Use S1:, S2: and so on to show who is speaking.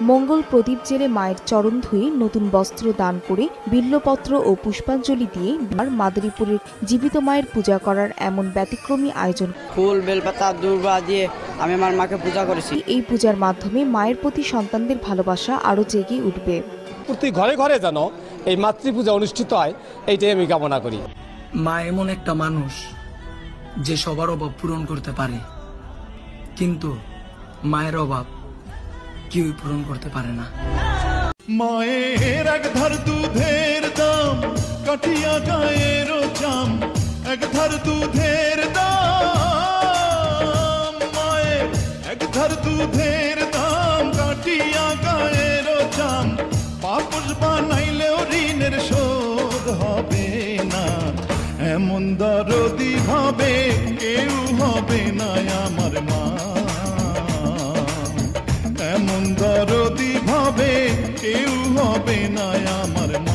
S1: মঙ্গল প্রদীপ জেলে মায়ের চরণ ধুয়ে নতুন বস্ত্র দান করে বিল্বপত্র ও পুষ্পাঞ্জলি দিয়ে মাদারীপুরের জীবিত মায়ের পূজা করার এমন ব্যতিক্রমী আয়োজন।
S2: ফুল বেলপাতা দূর্বা দিয়ে আমি আমার মাকে পূজা করেছি।
S1: এই পূজার মাধ্যমে মায়ের প্রতি সন্তানদের ভালোবাসা আরো জেগে উঠবে।
S3: প্রতি ঘরে ঘরে যেন এই মাতৃপূজা অনুষ্ঠিত হয়, এইটাই আমি কামনা করি।
S4: মা এমন একটা মানুষ যে সবার অভাব পূরণ করতে পারে, কিন্তু মায়ের অভাব কেউই পূরণ করতে পারে না।
S5: মায়ের এক ধার দুধের দাম কাঠিয়া গায়ের চাম, এক ধার দুধের দাম, মায়ের এক ধার দুধের দাম কাঠিয়া গায়ের চাম, পাপস বানাইলেও ঋণের শোধ হবে না, এমন দরদি ভাবে কেউ হবে না আমার মা, এমন দরদি ভাবে কেউ হবে না আমার মা।